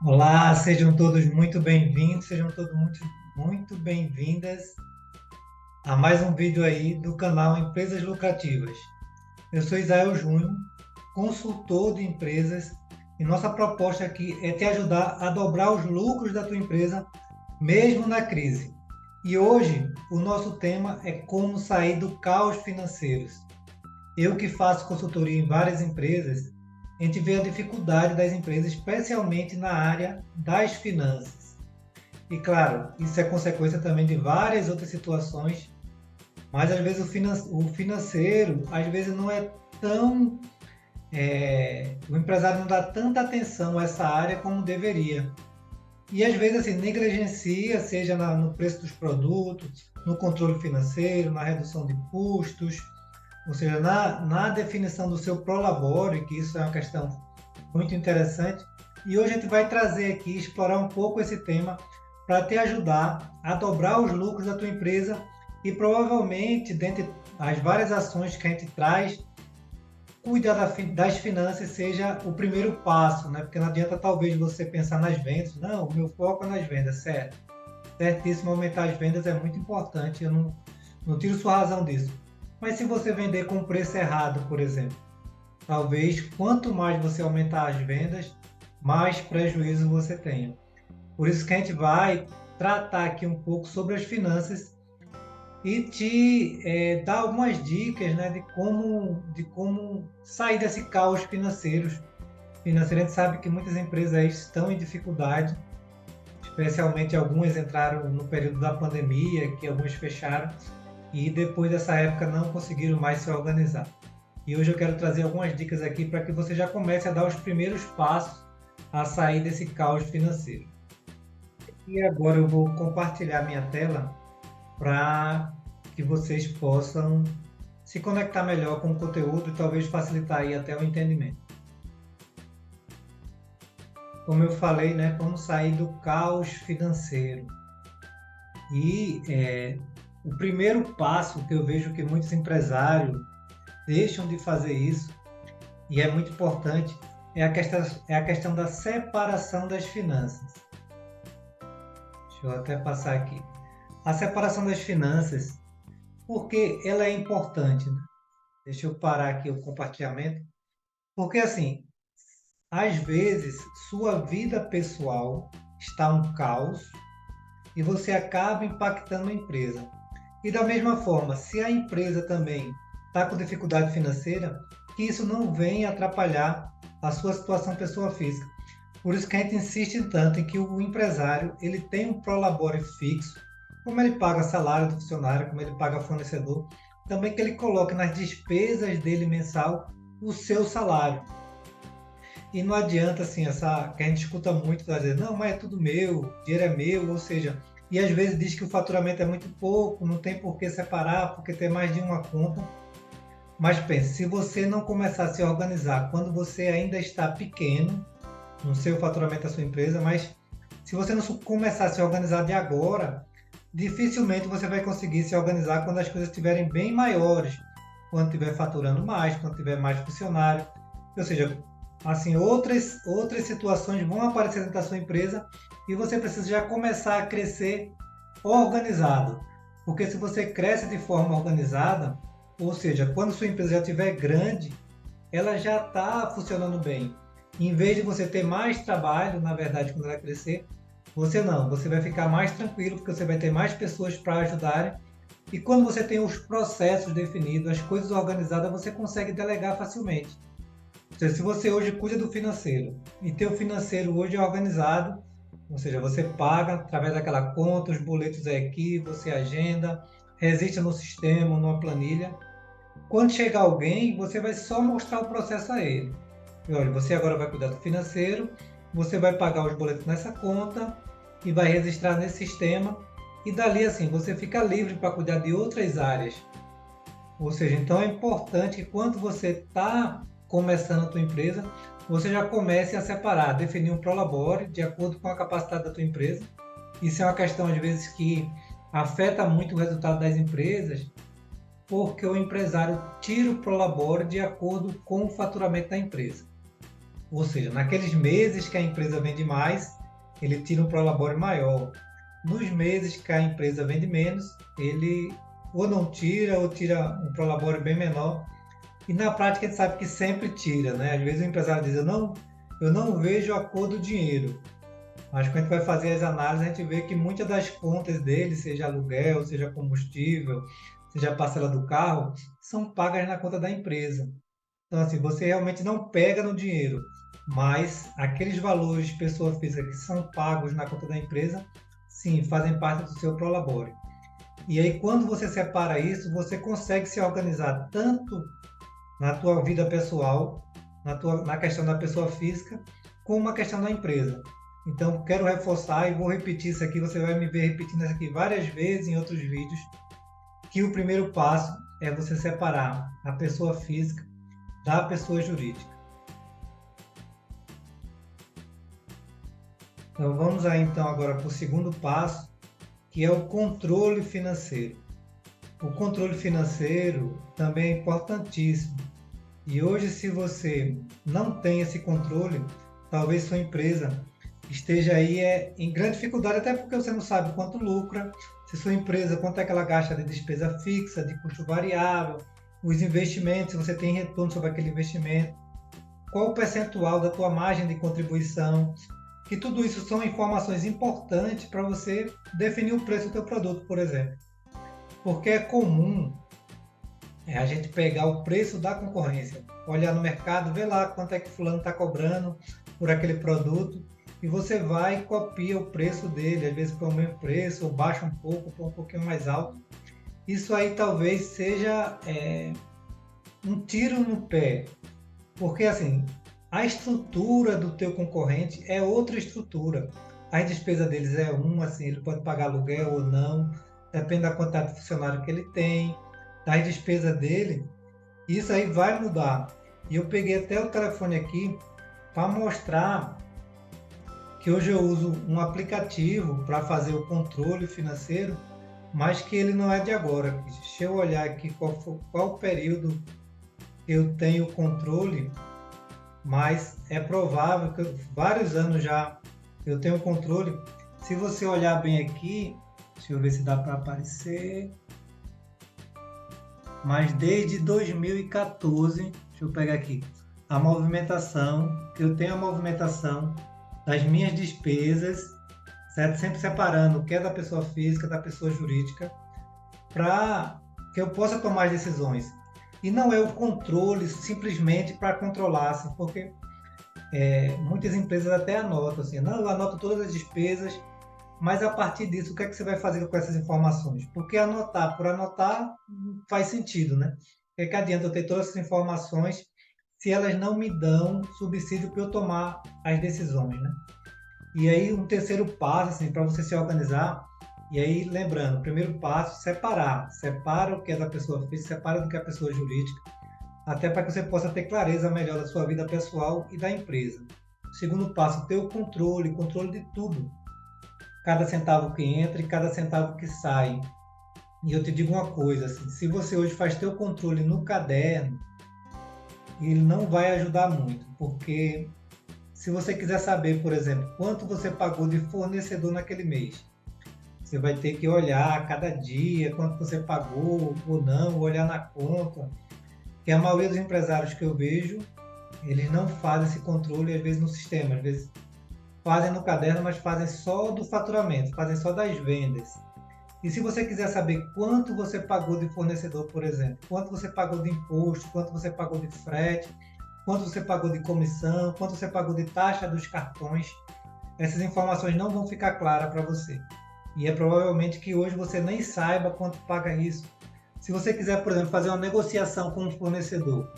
Olá, sejam todos muito bem-vindos, sejam todos muito bem-vindas a mais um vídeo aí do canal Empresas Lucrativas. Eu sou Isael Júnior, consultor de empresas, e nossa proposta aqui é te ajudar a dobrar os lucros da tua empresa, mesmo na crise. E hoje o nosso tema é como sair do caos financeiro. Eu que faço consultoria em várias empresas, a gente vê a dificuldade das empresas, especialmente na área das finanças. E claro, isso é consequência também de várias outras situações, mas às vezes o financeiro, às vezes não é tão. O empresário não dá tanta atenção a essa área como deveria. E às vezes assim, negligencia, seja no preço dos produtos, no controle financeiro, na redução de custos, ou seja, na definição do seu prolabore, que isso é uma questão muito interessante. E hoje a gente vai trazer aqui, explorar um pouco esse tema para te ajudar a dobrar os lucros da tua empresa e provavelmente, dentre as várias ações que a gente traz, cuidar das finanças seja o primeiro passo, né? Porque não adianta talvez você pensar nas vendas, não, o meu foco é nas vendas, certo? Certíssimo, aumentar as vendas é muito importante, eu não tiro sua razão disso. Mas se você vender com o preço errado, por exemplo, talvez quanto mais você aumentar as vendas, mais prejuízo você tenha. Por isso que a gente vai tratar aqui um pouco sobre as finanças e te dar algumas dicas, né, de como sair desse caos financeiro. A gente sabe que muitas empresas aí estão em dificuldade, especialmente algumas entraram no período da pandemia, que algumas fecharam, e depois dessa época não conseguiram mais se organizar. E hoje eu quero trazer algumas dicas aqui para que você já comece a dar os primeiros passos a sair desse caos financeiro. E agora eu vou compartilhar minha tela para que vocês possam se conectar melhor com o conteúdo e talvez facilitar aí até o entendimento. Como eu falei, né, como sair do caos financeiro. E o primeiro passo que eu vejo que muitos empresários deixam de fazer isso, e é muito importante, é a questão da separação das finanças. Deixa eu até passar aqui. A separação das finanças, porque ela é importante, né? Deixa eu parar aqui o compartilhamento. Porque assim, às vezes sua vida pessoal está um caos e você acaba impactando a empresa. E da mesma forma, se a empresa também está com dificuldade financeira, que isso não venha atrapalhar a sua situação pessoa física. Por isso que a gente insiste tanto em que o empresário ele tem um prolabore fixo, como ele paga salário do funcionário, como ele paga fornecedor, também que ele coloque nas despesas dele mensal o seu salário. E não adianta assim, essa que a gente escuta muito dizer, não, mas é tudo meu, dinheiro é meu, ou seja, e às vezes diz que o faturamento é muito pouco, não tem por que separar, porque tem mais de uma conta. Mas pense, se você não começar a se organizar quando você ainda está pequeno, no seu faturamento da sua empresa, mas se você não começar a se organizar de agora, dificilmente você vai conseguir se organizar quando as coisas estiverem bem maiores, quando estiver faturando mais, quando tiver mais funcionário. Ou seja, assim, outras situações vão aparecer dentro da sua empresa e você precisa já começar a crescer organizado. Porque se você cresce de forma organizada, ou seja, quando sua empresa já estiver grande, ela já está funcionando bem. Em vez de você ter mais trabalho, na verdade, quando ela crescer, você vai ficar mais tranquilo, porque você vai ter mais pessoas para ajudarem. E quando você tem os processos definidos, as coisas organizadas, você consegue delegar facilmente. Ou seja, se você hoje cuida do financeiro e teu financeiro hoje é organizado, ou seja, você paga através daquela conta, os boletos é aqui, você agenda, registra no sistema, numa planilha. Quando chegar alguém, você vai só mostrar o processo a ele. E olha, você agora vai cuidar do financeiro, você vai pagar os boletos nessa conta e vai registrar nesse sistema. E dali assim, você fica livre para cuidar de outras áreas. Ou seja, então é importante que quando você está começando a tua empresa, você já comece a separar, definir um prolabore de acordo com a capacidade da tua empresa. Isso é uma questão, às vezes, que afeta muito o resultado das empresas, porque o empresário tira o prolabore de acordo com o faturamento da empresa. Ou seja, naqueles meses que a empresa vende mais, ele tira um prolabore maior. Nos meses que a empresa vende menos, ele ou não tira ou tira um prolabore bem menor. E na prática a gente sabe que sempre tira, né? Às vezes o empresário diz, eu não vejo a cor do dinheiro. Mas quando a gente vai fazer as análises, a gente vê que muitas das contas dele, seja aluguel, seja combustível, seja a parcela do carro, são pagas na conta da empresa. Então, assim, você realmente não pega no dinheiro, mas aqueles valores de pessoa física que são pagos na conta da empresa, sim, fazem parte do seu prolabore. E aí, quando você separa isso, você consegue se organizar tanto na tua vida pessoal, na questão da pessoa física, como na questão da empresa. Então, quero reforçar e vou repetir isso aqui, você vai me ver repetindo isso aqui várias vezes em outros vídeos, que o primeiro passo é você separar a pessoa física da pessoa jurídica. Então, vamos aí então agora para o segundo passo, que é o controle financeiro. O controle financeiro também é importantíssimo. E hoje, se você não tem esse controle, talvez sua empresa esteja aí em grande dificuldade, até porque você não sabe quanto lucra, se sua empresa, quanto é que ela gasta de despesa fixa, de custo variável, os investimentos, se você tem retorno sobre aquele investimento, qual o percentual da tua margem de contribuição, que tudo isso são informações importantes para você definir o preço do teu produto, por exemplo. Porque é comum a gente pegar o preço da concorrência, olhar no mercado, ver lá quanto é que fulano está cobrando por aquele produto, e você vai e copia o preço dele, às vezes para o mesmo preço, ou baixa um pouco, para um pouquinho mais alto. Isso aí talvez seja um tiro no pé, porque assim, a estrutura do teu concorrente é outra estrutura. A despesa deles é uma, assim, ele pode pagar aluguel ou não, depende da quantidade de funcionário que ele tem, da despesa dele, isso aí vai mudar. E eu peguei até o telefone aqui para mostrar que hoje eu uso um aplicativo para fazer o controle financeiro, mas que ele não é de agora. Deixa eu olhar aqui qual o período que eu tenho controle, mas é provável que vários anos já eu tenho controle. Se você olhar bem aqui, deixa eu ver se dá para aparecer, mas desde 2014, deixa eu pegar aqui, a movimentação, eu tenho a movimentação das minhas despesas, certo? Sempre separando o que é da pessoa física, da pessoa jurídica, para que eu possa tomar as decisões. E não é o controle simplesmente para controlar, assim, porque muitas empresas até anotam, assim, não, eu anoto todas as despesas, mas a partir disso, o que é que você vai fazer com essas informações? Porque anotar por anotar não faz sentido, né? O que adianta eu ter todas essas informações se elas não me dão subsídio para eu tomar as decisões, né? E aí, um terceiro passo, assim, para você se organizar, e aí, lembrando, o primeiro passo, separar. Separa o que é da pessoa física, separa do que é a pessoa jurídica, até para que você possa ter clareza melhor da sua vida pessoal e da empresa. Segundo passo, ter o controle de tudo. Cada centavo que entra e cada centavo que sai. E eu te digo uma coisa, assim, se você hoje faz teu controle no caderno, ele não vai ajudar muito, porque se você quiser saber, por exemplo, quanto você pagou de fornecedor naquele mês, você vai ter que olhar a cada dia quanto você pagou ou não, olhar na conta, que a maioria dos empresários que eu vejo, eles não fazem esse controle, às vezes no sistema, às vezes fazem no caderno, mas fazem só do faturamento, fazem só das vendas. E se você quiser saber quanto você pagou de fornecedor, por exemplo, quanto você pagou de imposto, quanto você pagou de frete, quanto você pagou de comissão, quanto você pagou de taxa dos cartões, essas informações não vão ficar claras para você. E é provavelmente que hoje você nem saiba quanto paga isso. Se você quiser, por exemplo, fazer uma negociação com um fornecedor,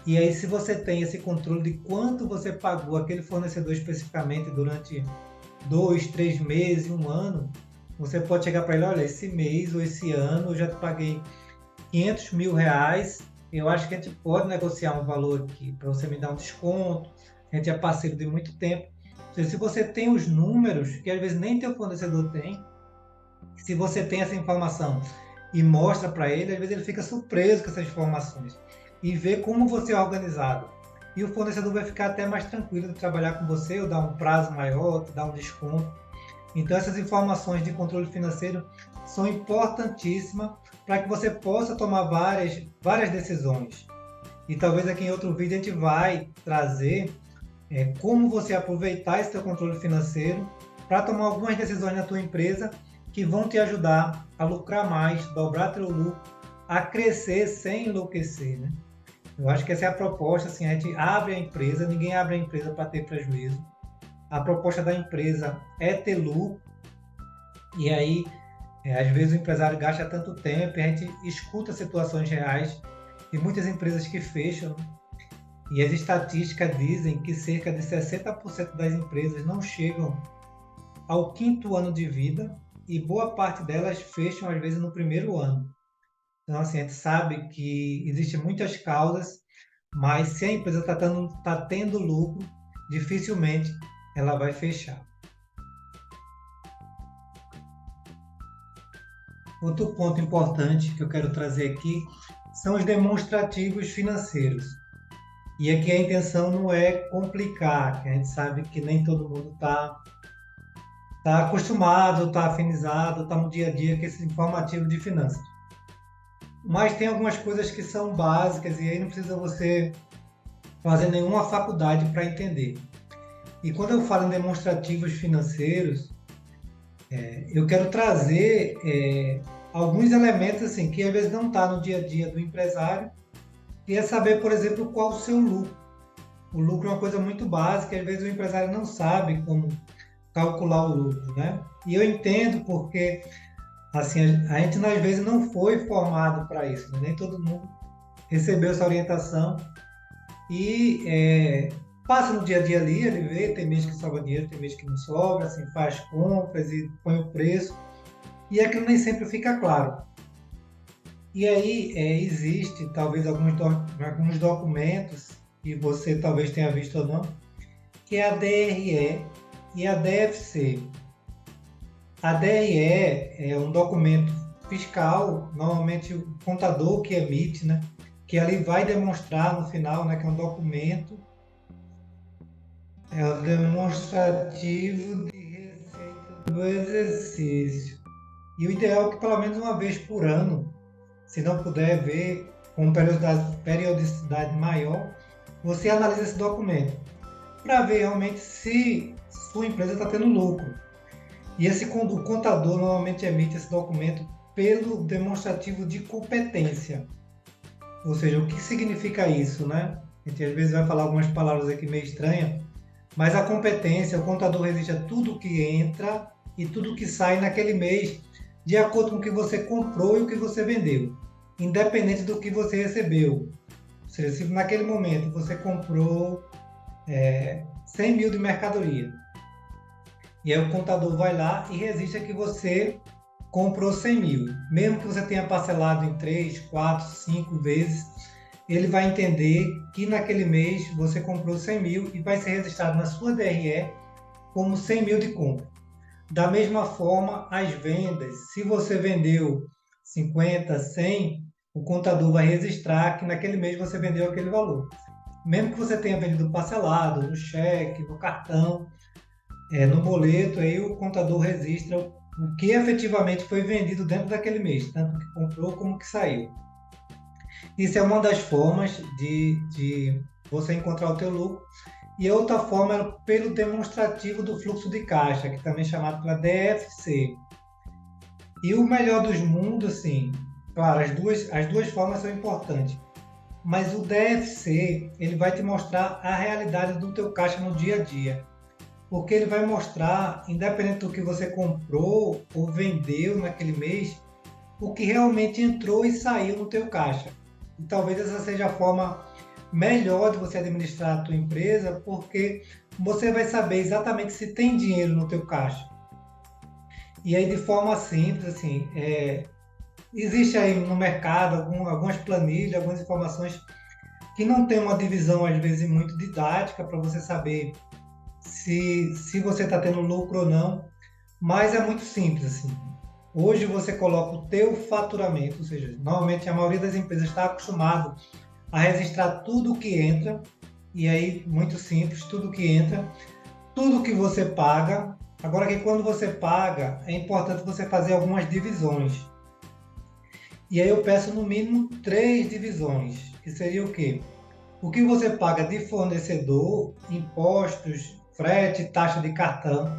e aí se você tem esse controle de quanto você pagou aquele fornecedor especificamente durante 2, 3 meses, um ano, você pode chegar para ele, olha, esse mês ou esse ano eu já te paguei 500 mil reais, eu acho que a gente pode negociar um valor aqui para você me dar um desconto, a gente é parceiro de muito tempo. Ou seja, se você tem os números, que às vezes nem teu fornecedor tem, se você tem essa informação e mostra para ele, às vezes ele fica surpreso com essas informações e vê como você é organizado. e o fornecedor vai ficar até mais tranquilo de trabalhar com você, ou dar um prazo maior, dar um desconto. Então, essas informações de controle financeiro são importantíssimas para que você possa tomar várias decisões. E talvez aqui em outro vídeo a gente vai trazer como você aproveitar esse seu controle financeiro para tomar algumas decisões na tua empresa que vão te ajudar a lucrar mais, dobrar teu lucro, a crescer sem enlouquecer, né? Eu acho que essa é a proposta, assim, a gente abre a empresa, ninguém abre a empresa para ter prejuízo. A proposta da empresa é ter lucro, e aí, às vezes o empresário gasta tanto tempo, e a gente escuta situações reais de muitas empresas que fecham, né? E as estatísticas dizem que cerca de 60% das empresas não chegam ao 5º ano de vida, e boa parte delas fecham, às vezes, no 1º ano. Então, assim, a gente sabe que existem muitas causas, mas se a empresa está tendo lucro, dificilmente ela vai fechar. Outro ponto importante que eu quero trazer aqui são os demonstrativos financeiros. E aqui a intenção não é complicar, que a gente sabe que nem todo mundo está acostumado, está afinizado, está no dia a dia com esse informativo de finanças. Mas tem algumas coisas que são básicas e aí não precisa você fazer nenhuma faculdade para entender. E quando eu falo em demonstrativos financeiros, eu quero trazer alguns elementos assim, que às vezes não está no dia a dia do empresário, que é saber, por exemplo, qual o seu lucro. O lucro é uma coisa muito básica, às vezes o empresário não sabe como calcular o lucro, né? E eu entendo porque assim, a gente às vezes não foi formado para isso, né? Nem todo mundo recebeu essa orientação e passa no dia a dia ali, ele vê, tem mês que sobra dinheiro, tem mês que não sobra, assim, faz compras e põe o preço, e aquilo nem sempre fica claro. E aí existe talvez alguns documentos que você talvez tenha visto ou não, que é a DRE e a DFC. A DRE é um documento fiscal, normalmente o contador que emite, né, que ali vai demonstrar no final, né, que é um documento, é o demonstrativo de receita do exercício. E o ideal é que pelo menos uma vez por ano, se não puder ver com periodicidade maior, você analisa esse documento para ver realmente se sua empresa está tendo lucro. E o contador normalmente emite esse documento pelo demonstrativo de competência. Ou seja, o que significa isso, né? A gente às vezes vai falar algumas palavras aqui meio estranhas, mas a competência, o contador registra tudo que entra e tudo que sai naquele mês, de acordo com o que você comprou e o que você vendeu, independente do que você recebeu. Ou seja, se naquele momento você comprou 100 mil de mercadoria, e aí o contador vai lá e registra que você comprou 100 mil. Mesmo que você tenha parcelado em 3, 4, 5 vezes, ele vai entender que naquele mês você comprou 100 mil e vai ser registrado na sua DRE como 100 mil de compra. Da mesma forma, as vendas. Se você vendeu 50, 100, o contador vai registrar que naquele mês você vendeu aquele valor. Mesmo que você tenha vendido parcelado, no cheque, no cartão, no boleto, aí o contador registra o que efetivamente foi vendido dentro daquele mês, tanto que comprou como que saiu. Isso é uma das formas de você encontrar o teu lucro. E a outra forma é pelo demonstrativo do fluxo de caixa, que também é chamado pela DFC. E o melhor dos mundos, assim, claro, as duas formas são importantes, mas o DFC, ele vai te mostrar a realidade do teu caixa no dia a dia. Porque ele vai mostrar, independente do que você comprou ou vendeu naquele mês, o que realmente entrou e saiu no teu caixa. E talvez essa seja a forma melhor de você administrar a tua empresa, porque você vai saber exatamente se tem dinheiro no teu caixa. E aí, de forma simples, assim, existe aí no mercado algumas planilhas, algumas informações que não tem uma divisão, às vezes, muito didática para você saber se você está tendo lucro ou não, mas é muito simples, assim. Hoje você coloca o teu faturamento, ou seja, normalmente a maioria das empresas está acostumado a registrar tudo o que entra e aí, muito simples, tudo que entra, tudo que você paga. Agora que quando você paga, é importante você fazer algumas divisões. E aí eu peço no mínimo 3 divisões, que seria o quê? O que você paga de fornecedor, impostos, frete, taxa de cartão,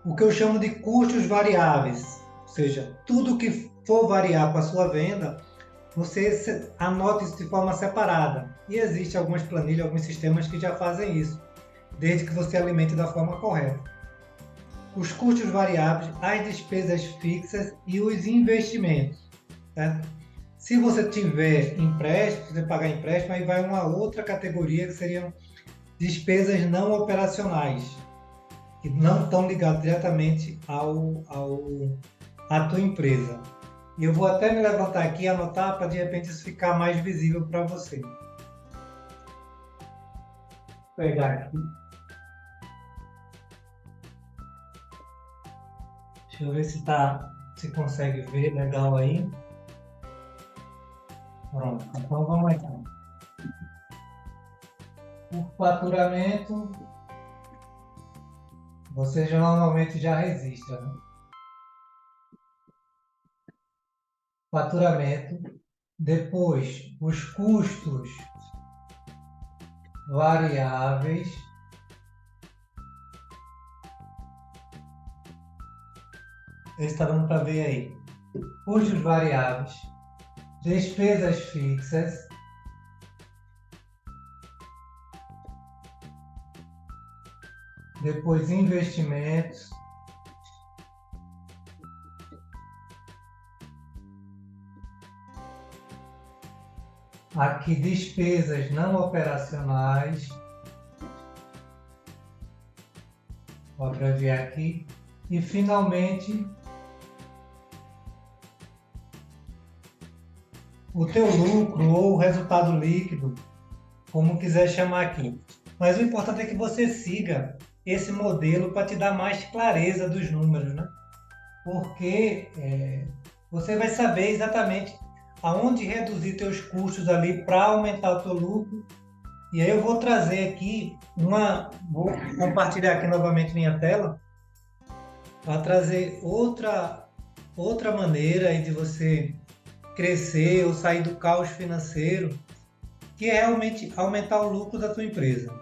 o que eu chamo de custos variáveis, ou seja, tudo que for variar com a sua venda, você anota isso de forma separada. E existem algumas planilhas, alguns sistemas que já fazem isso, desde que você alimente da forma correta. Os custos variáveis, as despesas fixas e os investimentos, certo? Se você tiver empréstimo, você pagar empréstimo, aí vai uma outra categoria que seriam despesas não operacionais, que não estão ligadas diretamente à tua empresa. E eu vou até me levantar aqui e anotar para de repente isso ficar mais visível para você. Vou pegar aqui. Deixa eu ver se consegue ver legal aí. Pronto, então vamos aqui. O faturamento, você já normalmente já registra, né? Faturamento, depois os custos variáveis, está dando para ver aí, custos variáveis, despesas fixas, depois investimentos, aqui despesas não operacionais, vou abreviar aqui, e finalmente o teu lucro ou o resultado líquido, como quiser chamar aqui. Mas o importante é que você siga esse modelo para te dar mais clareza dos números, né? Porque você vai saber exatamente aonde reduzir teus custos ali para aumentar o teu lucro. E aí eu vou trazer aqui vou compartilhar aqui novamente minha tela para trazer outra maneira aí de você crescer ou sair do caos financeiro, que é realmente aumentar o lucro da tua empresa.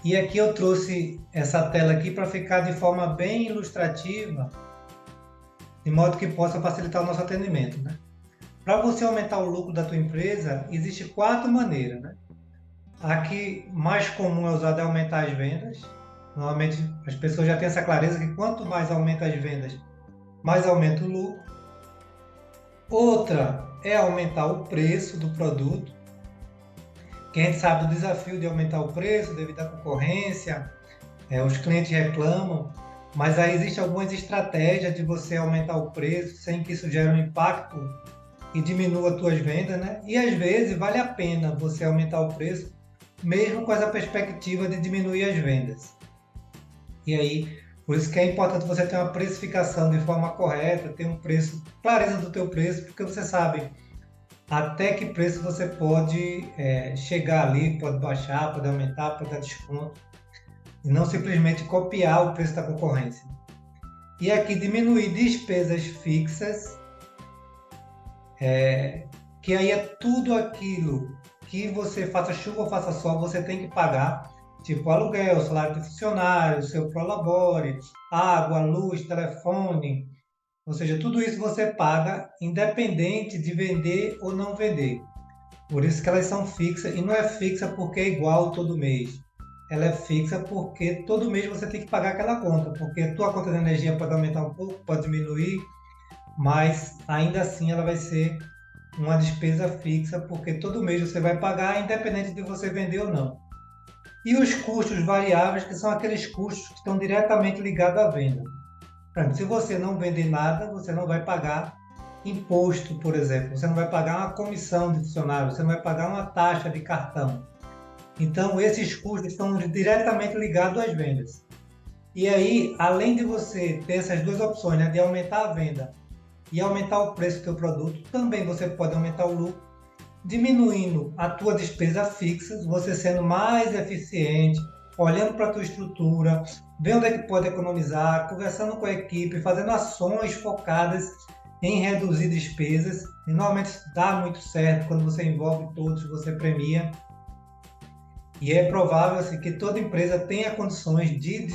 E aqui eu trouxe essa tela aqui para ficar de forma bem ilustrativa, de modo que possa facilitar o nosso atendimento, né? Para você aumentar o lucro da tua empresa, existem 4 maneiras, né? A que mais comum é usada é aumentar as vendas. Normalmente as pessoas já têm essa clareza que quanto mais aumenta as vendas, mais aumenta o lucro. Outra é aumentar o preço do produto. Que a gente sabe do desafio de aumentar o preço devido à concorrência, os clientes reclamam, mas aí existem algumas estratégias de você aumentar o preço sem que isso gere um impacto e diminua as tuas vendas, né? E às vezes vale a pena você aumentar o preço, mesmo com essa perspectiva de diminuir as vendas. E aí, por isso que é importante você ter uma precificação de forma correta, ter um preço, clareza do teu preço, porque você sabe até que preço você pode chegar ali, pode baixar, pode aumentar, pode dar desconto, e não simplesmente copiar o preço da concorrência. E aqui diminuir despesas fixas, que aí é tudo aquilo que você faça chuva ou faça sol, você tem que pagar, tipo aluguel, salário de funcionário, seu prolabore, água, luz, telefone, ou seja, tudo isso você paga independente de vender ou não vender. Por isso que elas são fixas, e não é fixa porque é igual todo mês. Ela é fixa porque todo mês você tem que pagar aquela conta, porque a tua conta de energia pode aumentar um pouco, pode diminuir, mas ainda assim ela vai ser uma despesa fixa, porque todo mês você vai pagar, independente de você vender ou não. E os custos variáveis, que são aqueles custos que estão diretamente ligados à venda. Se você não vender nada, você não vai pagar imposto, por exemplo. Você não vai pagar uma comissão de funcionário, você não vai pagar uma taxa de cartão. Então, esses custos estão diretamente ligados às vendas. E aí, além de você ter essas 2 opções, né, de aumentar a venda e aumentar o preço do seu produto, também você pode aumentar o lucro diminuindo a tua despesa fixa, você sendo mais eficiente, olhando para a tua estrutura, vendo onde é que pode economizar, conversando com a equipe, fazendo ações focadas em reduzir despesas. E normalmente dá muito certo quando você envolve todos, você premia. E é provável assim, que toda empresa tenha condições de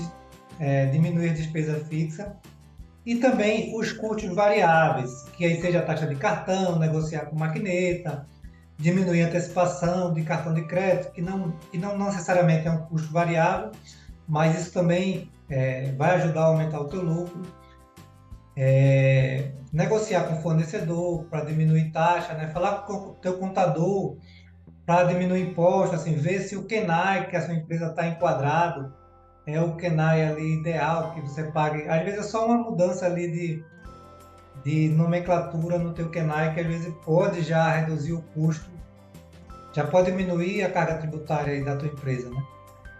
diminuir a despesa fixa e também os custos variáveis, que aí seja a taxa de cartão, negociar com maquineta, diminuir a antecipação de cartão de crédito, que não necessariamente é um custo variável, mas isso também vai ajudar a aumentar o teu lucro. Negociar com o fornecedor para diminuir taxa, né? Falar com o teu contador para diminuir imposto, assim, ver se o KENAI que a sua empresa está enquadrado é o KENAI ali ideal que você pague. Às vezes é só uma mudança ali de nomenclatura no teu KENAI que às vezes pode já reduzir o custo, já pode diminuir a carga tributária aí da tua empresa, né?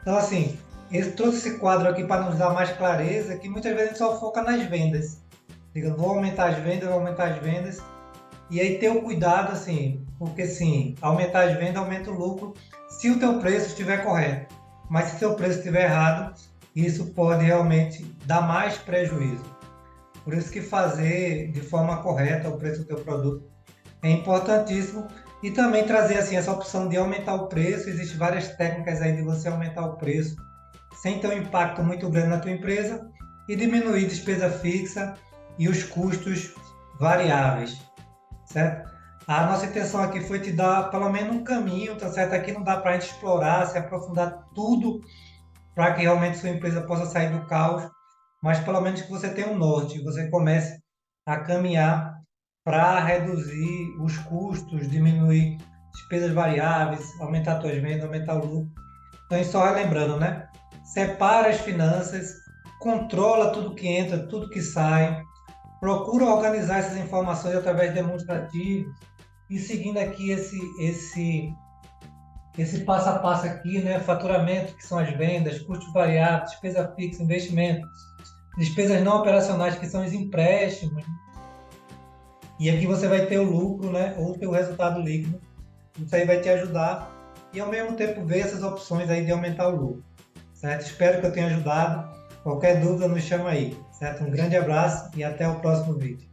Então, assim, eu trouxe esse quadro aqui para nos dar mais clareza, que muitas vezes a gente só foca nas vendas. Diga, vou aumentar as vendas, e aí ter o cuidado, assim, porque sim, aumentar as vendas aumenta o lucro se o teu preço estiver correto. Mas se o teu preço estiver errado, isso pode realmente dar mais prejuízo. Por isso que fazer de forma correta o preço do teu produto é importantíssimo e também trazer assim essa opção de aumentar o preço. Existem várias técnicas aí de você aumentar o preço sem ter um impacto muito grande na tua empresa e diminuir despesa fixa e os custos variáveis, certo? A nossa intenção aqui foi te dar pelo menos um caminho, tá certo? Aqui não dá para a gente explorar, se aprofundar tudo para que realmente sua empresa possa sair do caos, mas pelo menos que você tenha um norte, você comece a caminhar para reduzir os custos, diminuir despesas variáveis, aumentar suas vendas, aumentar o lucro. Então, só relembrando, né? Separa as finanças, controla tudo que entra, tudo que sai, procura organizar essas informações através de demonstrativos e seguindo aqui esse passo a passo aqui, né? Faturamento, que são as vendas, custos variáveis, despesa fixa, investimento, despesas não operacionais, que são os empréstimos. E aqui você vai ter o lucro, né? Ou ter o resultado líquido. Isso aí vai te ajudar e, ao mesmo tempo, ver essas opções aí de aumentar o lucro, certo? Espero que eu tenha ajudado. Qualquer dúvida, nos chama aí, certo? Um grande abraço e até o próximo vídeo.